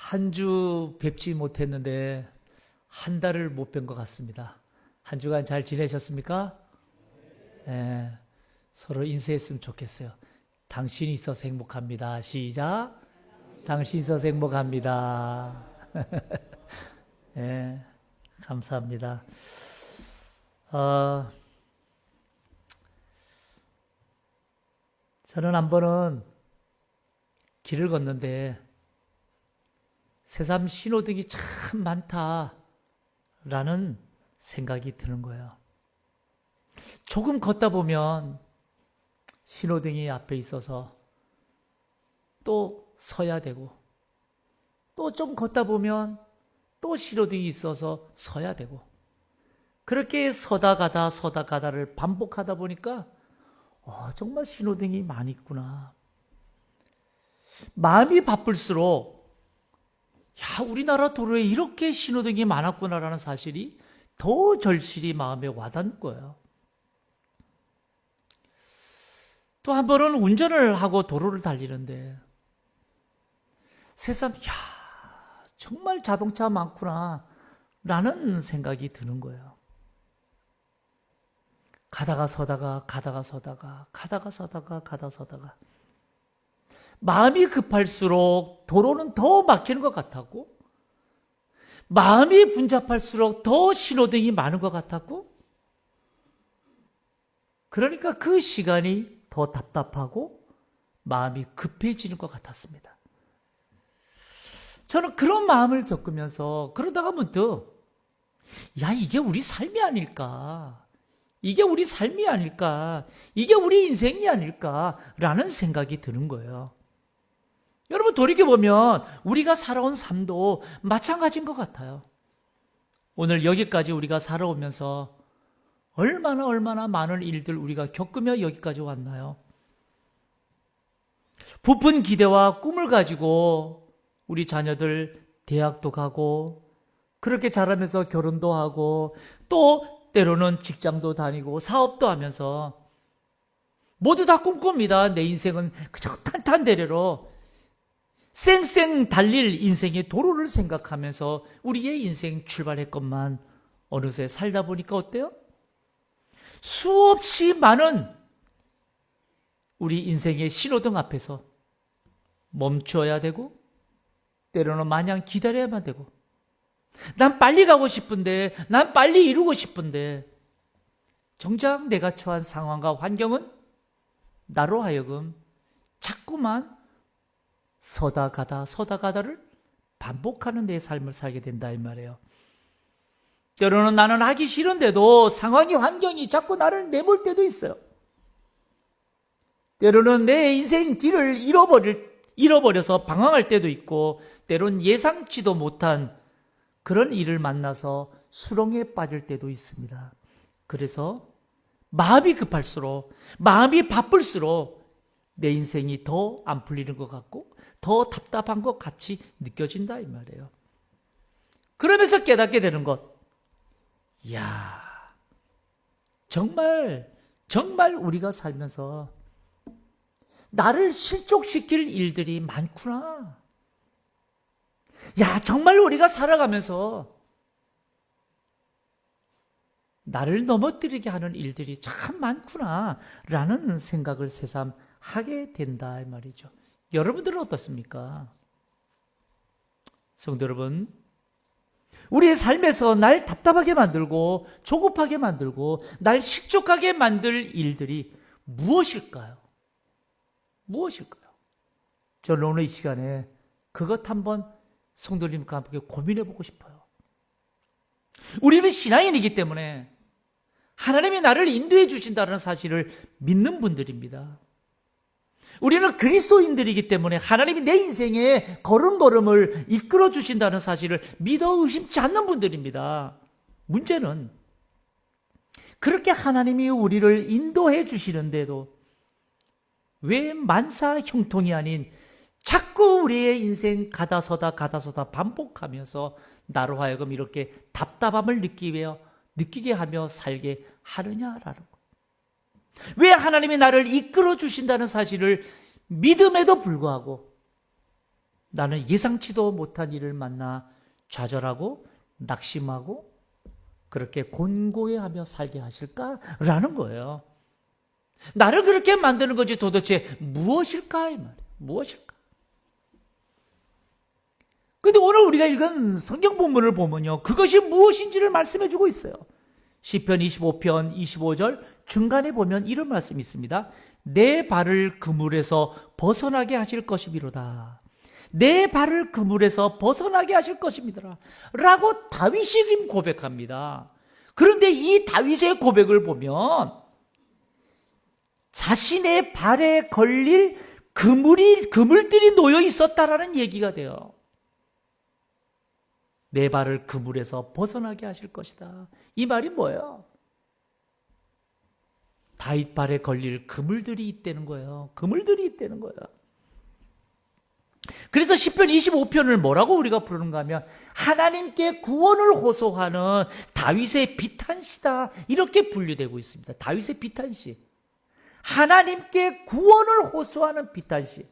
한 주 뵙지 못했는데 한 달을 못 뵌 것 같습니다. 한 주간 잘 지내셨습니까? 네, 서로 인사했으면 좋겠어요. 당신이 있어서 행복합니다. 시작. 당신이 있어서 행복합니다. 네, 감사합니다. 저는 한 번은 길을 걷는데 새삼 신호등이 참 많다라는 생각이 드는 거예요. 조금 걷다 보면 신호등이 앞에 있어서 또 서야 되고, 또 좀 걷다 보면 또 신호등이 있어서 서야 되고, 그렇게 서다 가다를 반복하다 보니까 정말 신호등이 많이 있구나. 마음이 바쁠수록 우리나라 도로에 이렇게 신호등이 많았구나라는 사실이 더 절실히 마음에 와닿는 거예요. 또 한 번은 운전을 하고 도로를 달리는데 새삼 정말 자동차 많구나 라는 생각이 드는 거예요. 가다가 서다가 마음이 급할수록 도로는 더 막히는 것 같았고, 마음이 분잡할수록 더 신호등이 많은 것 같았고, 그러니까 그 시간이 더 답답하고 마음이 급해지는 것 같았습니다. 저는 그런 마음을 겪으면서 그러다가 문득 이게 우리 삶이 아닐까, 이게 우리 삶이 아닐까, 이게 우리 인생이 아닐까라는 생각이 드는 거예요. 여러분, 돌이켜보면 우리가 살아온 삶도 마찬가지인 것 같아요. 오늘 여기까지 우리가 살아오면서 얼마나 많은 일들 우리가 겪으며 여기까지 왔나요? 부푼 기대와 꿈을 가지고 우리 자녀들 대학도 가고, 그렇게 자라면서 결혼도 하고, 또 때로는 직장도 다니고 사업도 하면서 모두 다 꿈꿉니다. 내 인생은 그저 탄탄대로로 쌩쌩 달릴 인생의 도로를 생각하면서 우리의 인생 출발했건만, 어느새 살다 보니까 어때요? 수없이 많은 우리 인생의 신호등 앞에서 멈춰야 되고, 때로는 마냥 기다려야만 되고, 난 빨리 가고 싶은데, 난 빨리 이루고 싶은데, 정작 내가 처한 상황과 환경은 나로 하여금 자꾸만 서다 가다를 반복하는 내 삶을 살게 된다 이 말이에요. 때로는 나는 하기 싫은데도 상황이, 환경이 자꾸 나를 내몰 때도 있어요. 때로는 내 인생 길을 잃어버려서 방황할 때도 있고, 때로는 예상치도 못한 그런 일을 만나서 수렁에 빠질 때도 있습니다. 그래서 마음이 급할수록, 마음이 바쁠수록 내 인생이 더 안 풀리는 것 같고 더 답답한 것 같이 느껴진다 이 말이에요. 그러면서 깨닫게 되는 것, 정말 우리가 살면서 나를 실족시킬 일들이 많구나. 정말 우리가 살아가면서 나를 넘어뜨리게 하는 일들이 참 많구나 라는 생각을 새삼 하게 된다 이 말이죠. 여러분들은 어떻습니까? 성도 여러분, 우리의 삶에서 날 답답하게 만들고 조급하게 만들고 날 실족하게 만들 일들이 무엇일까요? 저는 오늘 이 시간에 그것 한번 성도님과 함께 고민해 보고 싶어요. 우리는 신앙인이기 때문에 하나님이 나를 인도해 주신다는 사실을 믿는 분들입니다. 우리는 그리스도인들이기 때문에 하나님이 내 인생의 걸음걸음을 이끌어 주신다는 사실을 믿어 의심치 않는 분들입니다. 문제는 그렇게 하나님이 우리를 인도해 주시는데도 왜 만사 형통이 아닌 자꾸 우리의 인생 가다서다 반복하면서 나로 하여금 이렇게 답답함을 느끼게 하며 살게 하느냐라는 것. 왜 하나님이 나를 이끌어 주신다는 사실을 믿음에도 불구하고 나는 예상치도 못한 일을 만나 좌절하고 낙심하고 그렇게 곤고해하며 살게 하실까라는 거예요. 나를 그렇게 만드는 것이 도대체 무엇일까? 이 말이에요. 무엇일까? 근데 오늘 우리가 읽은 성경 본문을 보면요, 그것이 무엇인지를 말씀해 주고 있어요. 시편 25편 25절 중간에 보면 이런 말씀이 있습니다. 내 발을 그물에서 벗어나게 하실 것이미로다. 내 발을 그물에서 벗어나게 하실 것입니다. 라고 다윗이 고백합니다. 그런데 이 다윗의 고백을 보면 자신의 발에 걸릴 그물들이 놓여 있었다라는 얘기가 돼요. 내 발을 그물에서 벗어나게 하실 것이다. 이 말이 뭐예요? 다윗 발에 걸릴 그물들이 있다는 거예요. 그물들이 있다는 거예요. 그래서 시편 25편을 뭐라고 우리가 부르는가 하면 하나님께 구원을 호소하는 다윗의 비탄시다, 이렇게 분류되고 있습니다. 다윗의 비탄시, 하나님께 구원을 호소하는 비탄시.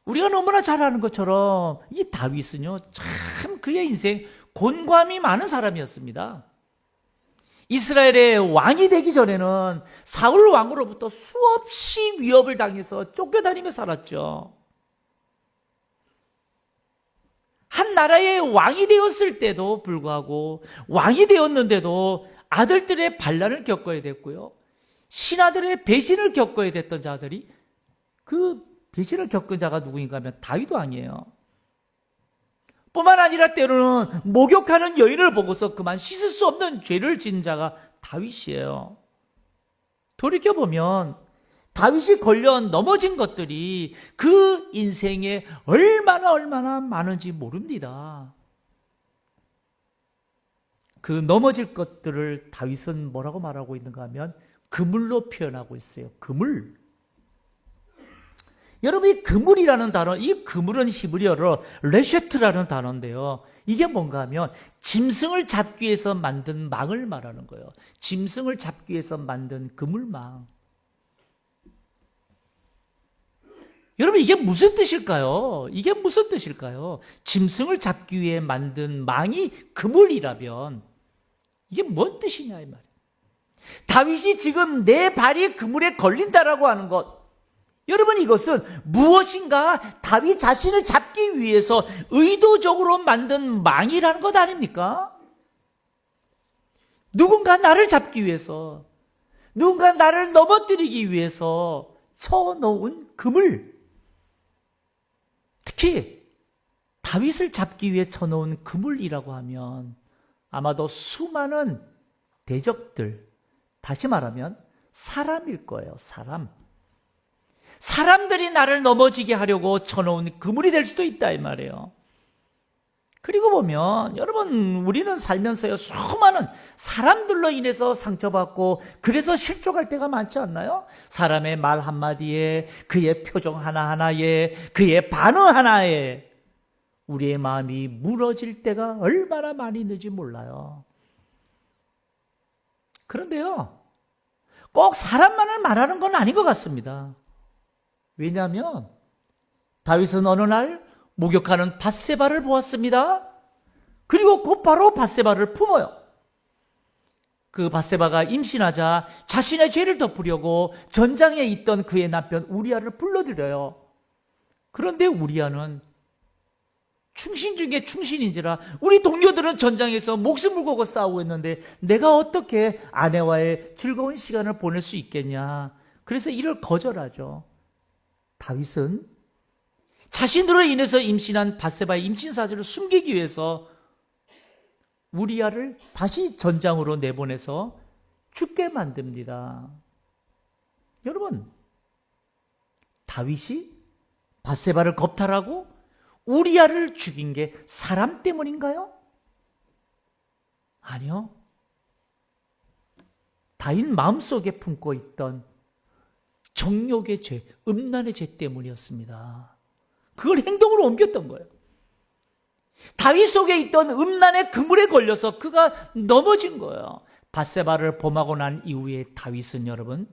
우리가 너무나 잘 아는 것처럼 이 다윗은요, 참 그의 인생 곤감이 많은 사람이었습니다. 이스라엘의 왕이 되기 전에는 사울 왕으로부터 수없이 위협을 당해서 쫓겨다니며 살았죠. 한 나라의 왕이 되었을 때도 불구하고, 왕이 되었는데도 아들들의 반란을 겪어야 됐고요, 신하들의 배신을 겪어야 됐던 자들이, 그 배신을 겪은 자가 누구인가 하면 다윗 왕이에요. 뿐만 아니라 때로는 목욕하는 여인을 보고서 그만 씻을 수 없는 죄를 지은 자가 다윗이에요. 돌이켜보면 다윗이 걸려 넘어진 것들이 그 인생에 얼마나 많은지 모릅니다. 그 넘어질 것들을 다윗은 뭐라고 말하고 있는가 하면 그물로 표현하고 있어요. 그물. 여러분, 이 그물이라는 단어, 이 그물은 히브리어로 레셰트라는 단어인데요, 이게 뭔가 하면 짐승을 잡기 위해서 만든 망을 말하는 거예요. 짐승을 잡기 위해서 만든 그물망. 여러분, 이게 무슨 뜻일까요? 이게 무슨 뜻일까요? 짐승을 잡기 위해 만든 망이 그물이라면 이게 뭔 뜻이냐 이 말이에요. 다윗이 지금 내 발이 그물에 걸린다라고 하는 것, 여러분, 이것은 무엇인가 다윗 자신을 잡기 위해서 의도적으로 만든 망이라는 것 아닙니까? 누군가 나를 잡기 위해서, 누군가 나를 넘어뜨리기 위해서 쳐놓은 그물. 특히 다윗을 잡기 위해 쳐놓은 그물이라고 하면 아마도 수많은 대적들, 다시 말하면 사람일 거예요. 사람들이 나를 넘어지게 하려고 쳐놓은 그물이 될 수도 있다 이 말이에요. 그리고 보면 여러분, 우리는 살면서요, 수많은 사람들로 인해서 상처받고 그래서 실족할 때가 많지 않나요? 사람의 말 한마디에, 그의 표정 하나하나에, 그의 반응 하나에 우리의 마음이 무너질 때가 얼마나 많이 있는지 몰라요. 그런데요, 꼭 사람만을 말하는 건 아닌 것 같습니다. 왜냐하면 다윗은 어느 날 목욕하는 밧세바를 보았습니다. 그리고 곧바로 밧세바를 품어요. 그 밧세바가 임신하자 자신의 죄를 덮으려고 전장에 있던 그의 남편 우리아를 불러들여요. 그런데 우리아는 충신 중에 충신인지라 우리 동료들은 전장에서 목숨을 걸고 싸우고 있는데 내가 어떻게 아내와의 즐거운 시간을 보낼 수 있겠냐. 그래서 이를 거절하죠. 다윗은 자신으로 인해서 임신한 밧세바의 임신 사실을 숨기기 위해서 우리아를 다시 전장으로 내보내서 죽게 만듭니다. 여러분, 다윗이 밧세바를 겁탈하고 우리아를 죽인 게 사람 때문인가요? 아니요. 다윗 마음속에 품고 있던 정욕의 죄, 음란의 죄 때문이었습니다. 그걸 행동으로 옮겼던 거예요. 다윗 속에 있던 음란의 그물에 걸려서 그가 넘어진 거예요. 밧세바를 범하고 난 이후에 다윗은 여러분,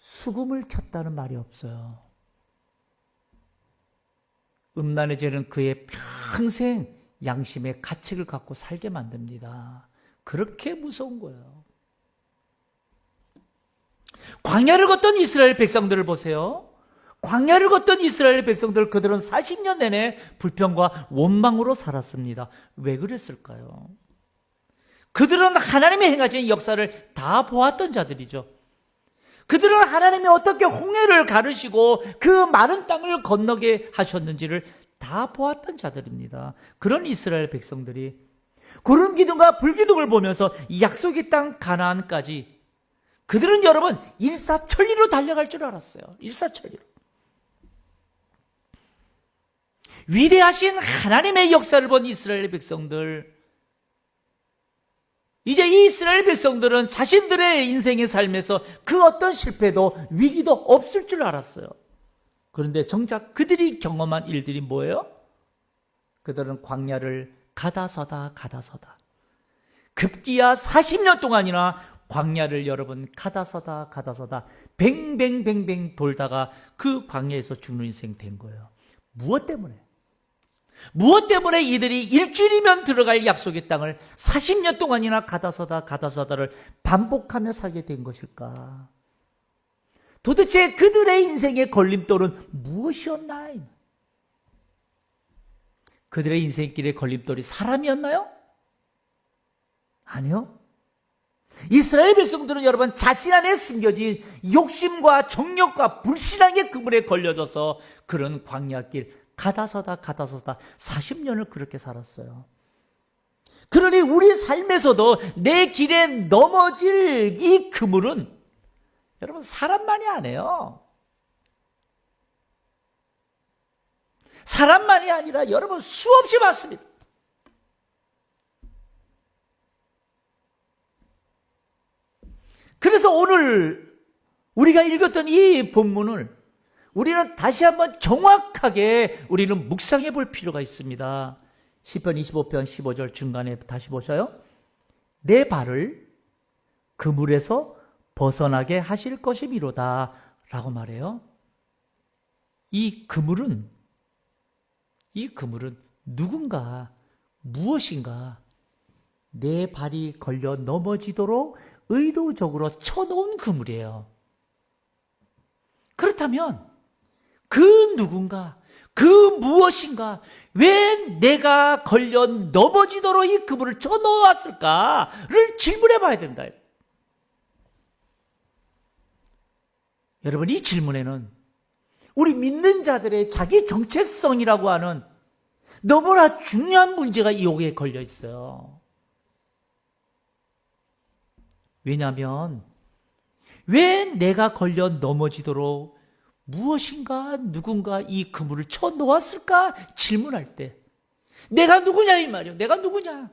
수금을 켰다는 말이 없어요. 음란의 죄는 그의 평생 양심의 가책을 갖고 살게 만듭니다. 그렇게 무서운 거예요. 광야를 걷던 이스라엘 백성들을 보세요. 광야를 걷던 이스라엘 백성들, 그들은 40년 내내 불평과 원망으로 살았습니다. 왜 그랬을까요? 그들은 하나님의 행하신 역사를 다 보았던 자들이죠. 그들은 하나님이 어떻게 홍해를 가르시고 그 많은 땅을 건너게 하셨는지를 다 보았던 자들입니다. 그런 이스라엘 백성들이 구름 기둥과 불 기둥을 보면서 약속의 땅 가나안까지 그들은 여러분 일사천리로 달려갈 줄 알았어요. 일사천리로. 위대하신 하나님의 역사를 본 이스라엘 백성들, 이제 이 이스라엘 백성들은 자신들의 인생의 삶에서 그 어떤 실패도 위기도 없을 줄 알았어요. 그런데 정작 그들이 경험한 일들이 뭐예요? 그들은 광야를 가다서다 급기야 40년 동안이나 광야를 여러분 가다서다 뱅뱅뱅뱅 돌다가 그 광야에서 죽는 인생 된 거예요. 무엇 때문에? 무엇 때문에 이들이 일주일이면 들어갈 약속의 땅을 40년 동안이나 가다서다를 반복하며 살게 된 것일까? 도대체 그들의 인생의 걸림돌은 무엇이었나? 그들의 인생길의 걸림돌이 사람이었나요? 아니요. 이스라엘 백성들은 여러분 자신 안에 숨겨진 욕심과 정욕과 불신앙의 그물에 걸려져서 그런 광야길 가다서다 40년을 그렇게 살았어요. 그러니 우리 삶에서도 내 길에 넘어질 이 그물은 여러분 사람만이 아니에요. 사람만이 아니라 여러분 수없이 많습니다. 그래서 오늘 우리가 읽었던 이 본문을 우리는 다시 한번 정확하게 우리는 묵상해 볼 필요가 있습니다. 시편 25편 15절 중간에 다시 보셔요. 내 발을 그물에서 벗어나게 하실 것이미로다 라고 말해요. 이 그물은 누군가 무엇인가 내 발이 걸려 넘어지도록 의도적으로 쳐놓은 그물이에요. 그렇다면 그 누군가, 그 무엇인가, 왜 내가 걸려 넘어지도록 이 그물을 쳐놓았을까를 질문해 봐야 된다. 여러분, 이 질문에는 우리 믿는 자들의 자기 정체성이라고 하는 너무나 중요한 문제가 이 여기에 걸려 있어요. 왜냐하면 왜 내가 걸려 넘어지도록 무엇인가 누군가 이 그물을 쳐놓았을까 질문할 때 내가 누구냐 이 말이에요. 내가 누구냐?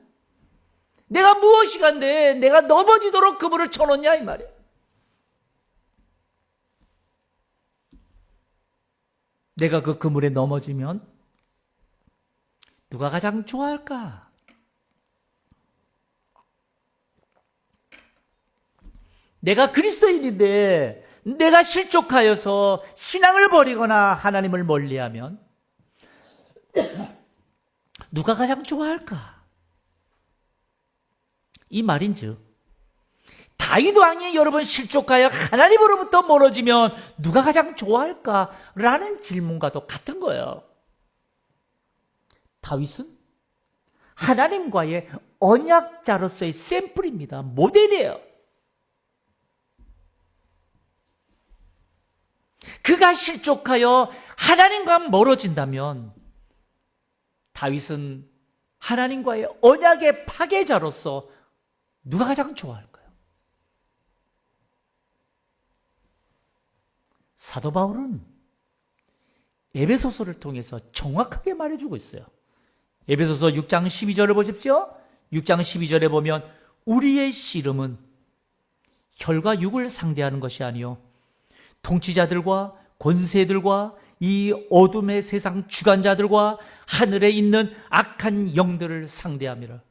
내가 무엇이간데 내가 넘어지도록 그물을 쳐놓냐 이 말이에요. 내가 그 그물에 넘어지면 누가 가장 좋아할까? 내가 그리스도인인데 내가 실족하여서 신앙을 버리거나 하나님을 멀리하면 누가 가장 좋아할까? 이 말인즉 다윗 왕이 여러분 실족하여 하나님으로부터 멀어지면 누가 가장 좋아할까라는 질문과도 같은 거예요. 다윗은 하나님과의 언약자로서의 샘플입니다. 모델이에요. 그가 실족하여 하나님과 멀어진다면 다윗은 하나님과의 언약의 파괴자로서 누가 가장 좋아할까요? 사도 바울은 에베소서를 통해서 정확하게 말해주고 있어요. 에베소서 6장 12절을 보십시오. 6장 12절에 보면 우리의 씨름은 혈과 육을 상대하는 것이 아니요 통치자들과 권세들과 이 어둠의 세상 주관자들과 하늘에 있는 악한 영들을 상대함이라.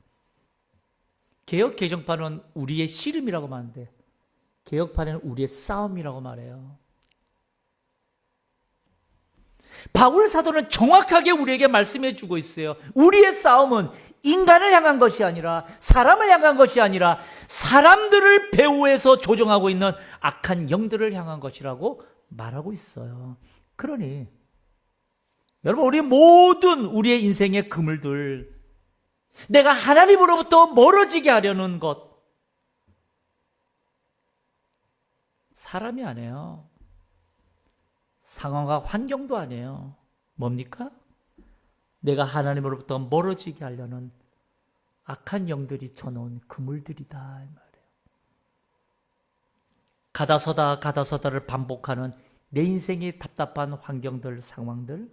개역 개정판은 우리의 씨름이라고 하는데 개혁판에는 우리의 싸움이라고 말해요. 바울 사도는 정확하게 우리에게 말씀해 주고 있어요. 우리의 싸움은 인간을 향한 것이 아니라, 사람을 향한 것이 아니라 사람들을 배후에서 조종하고 있는 악한 영들을 향한 것이라고 말하고 있어요. 그러니 여러분, 우리 모든 우리의 인생의 그물들, 내가 하나님으로부터 멀어지게 하려는 것, 사람이 아니에요. 상황과 환경도 아니에요. 뭡니까? 내가 하나님으로부터 멀어지게 하려는 악한 영들이 쳐놓은 그물들이다, 이 말이에요. 가다서다를 반복하는 내 인생의 답답한 환경들, 상황들,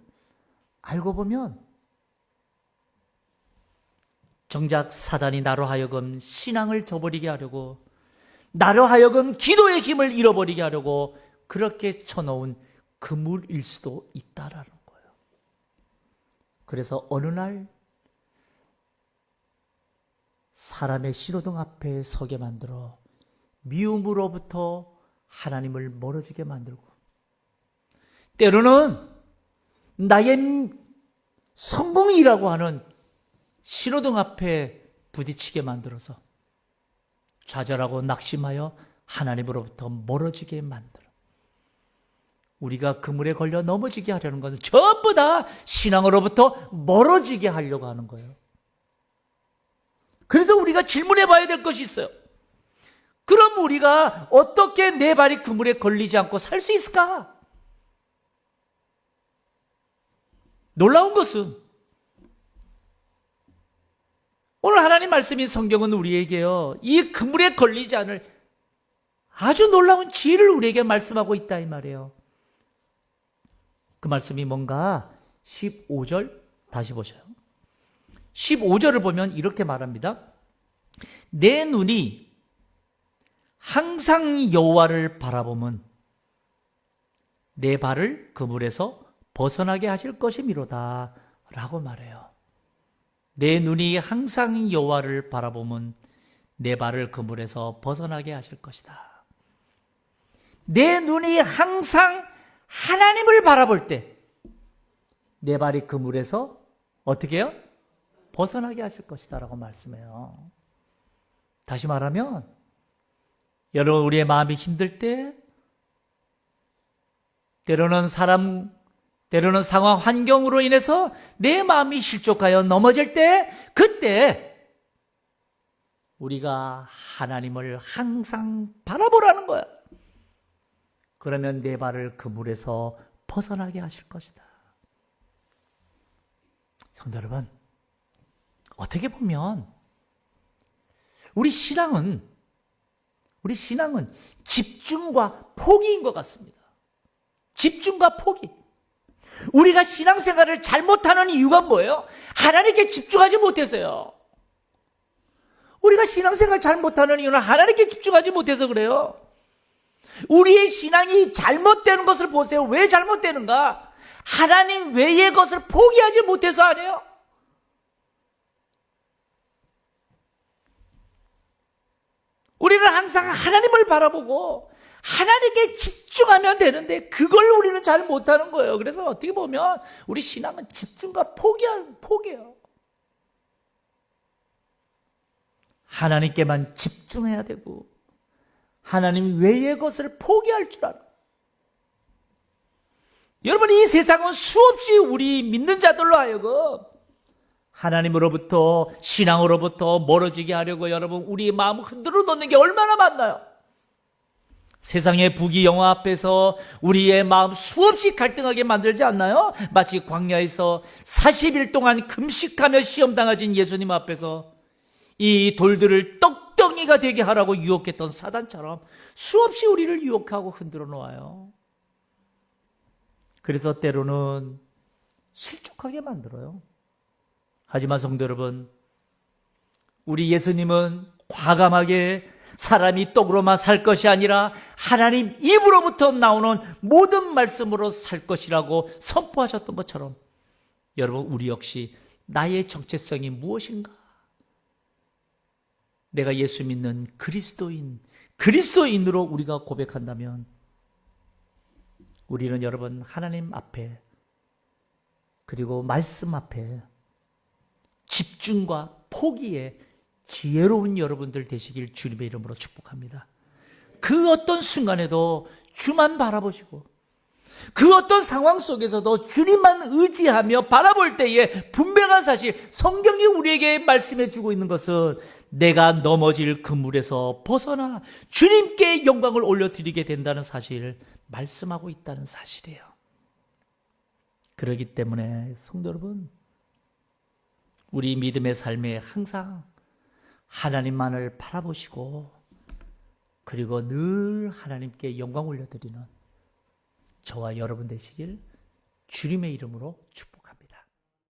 알고 보면 정작 사단이 나로 하여금 신앙을 저버리게 하려고, 나로 하여금 기도의 힘을 잃어버리게 하려고 그렇게 쳐놓은 그물일 수도 있다라는 거예요. 그래서 어느 날 사람의 신호등 앞에 서게 만들어 미움으로부터 하나님을 멀어지게 만들고, 때로는 나의 성공이라고 하는 신호등 앞에 부딪히게 만들어서 좌절하고 낙심하여 하나님으로부터 멀어지게 만들어. 우리가 그물에 걸려 넘어지게 하려는 것은 전부 다 신앙으로부터 멀어지게 하려고 하는 거예요. 그래서 우리가 질문해 봐야 될 것이 있어요. 그럼 우리가 어떻게 내 발이 그물에 걸리지 않고 살 수 있을까? 놀라운 것은 오늘 하나님 말씀인 성경은 우리에게요, 이 그물에 걸리지 않을 아주 놀라운 지혜를 우리에게 말씀하고 있다, 이 말이에요. 그 말씀이 뭔가 15절 다시 보셔요. 15절을 보면 이렇게 말합니다. 내 눈이 항상 여호와를 바라보면 내 발을 그물에서 벗어나게 하실 것이미로다 라고 말해요. 내 눈이 항상 여호와를 바라보면 내 발을 그물에서 벗어나게 하실 것이다. 내 눈이 항상 하나님을 바라볼 때 내 발이 그물에서 어떻게 해요? 벗어나게 하실 것이다 라고 말씀해요. 다시 말하면 여러분, 우리의 마음이 힘들 때, 때로는 상황, 환경으로 인해서 내 마음이 실족하여 넘어질 때, 그때 우리가 하나님을 항상 바라보라는 거야. 그러면 내 발을 그물에서 벗어나게 하실 것이다. 성도 여러분, 어떻게 보면 우리 신앙은 집중과 포기인 것 같습니다. 집중과 포기. 우리가 신앙생활을 잘못하는 이유가 뭐예요? 하나님께 집중하지 못해서요. 우리가 신앙생활 잘못하는 이유는 하나님께 집중하지 못해서 그래요. 우리의 신앙이 잘못되는 것을 보세요. 왜 잘못되는가? 하나님 외의 것을 포기하지 못해서 아니에요. 우리는 항상 하나님을 바라보고 하나님께 집중하면 되는데 그걸 우리는 잘 못하는 거예요. 그래서 어떻게 보면 우리 신앙은 집중과 포기예요. 하나님께만 집중해야 되고 하나님 외의 것을 포기할 줄 알아. 여러분, 이 세상은 수없이 우리 믿는 자들로 하여금 하나님으로부터, 신앙으로부터 멀어지게 하려고 여러분 우리의 마음을 흔들어 놓는 게 얼마나 많나요? 세상의 부귀영화 앞에서 우리의 마음 수없이 갈등하게 만들지 않나요? 마치 광야에서 40일 동안 금식하며 시험당하신 예수님 앞에서 이 돌들을 떡덩이가 되게 하라고 유혹했던 사단처럼 수없이 우리를 유혹하고 흔들어 놓아요. 그래서 때로는 실족하게 만들어요. 하지만 성도 여러분, 우리 예수님은 과감하게 사람이 떡으로만 살 것이 아니라 하나님 입으로부터 나오는 모든 말씀으로 살 것이라고 선포하셨던 것처럼 여러분, 우리 역시 나의 정체성이 무엇인가? 내가 예수 믿는 그리스도인으로 우리가 고백한다면 우리는 여러분 하나님 앞에 그리고 말씀 앞에 집중과 포기에 지혜로운 여러분들 되시길 주님의 이름으로 축복합니다. 그 어떤 순간에도 주만 바라보시고 그 어떤 상황 속에서도 주님만 의지하며 바라볼 때에 분명한 사실, 성경이 우리에게 말씀해 주고 있는 것은 내가 넘어질 그물에서 벗어나 주님께 영광을 올려드리게 된다는 사실을 말씀하고 있다는 사실이에요. 그렇기 때문에 성도 여러분, 우리 믿음의 삶에 항상 하나님만을 바라보시고 그리고 늘 하나님께 영광 올려드리는 저와 여러분 되시길 주님의 이름으로 축복합니다.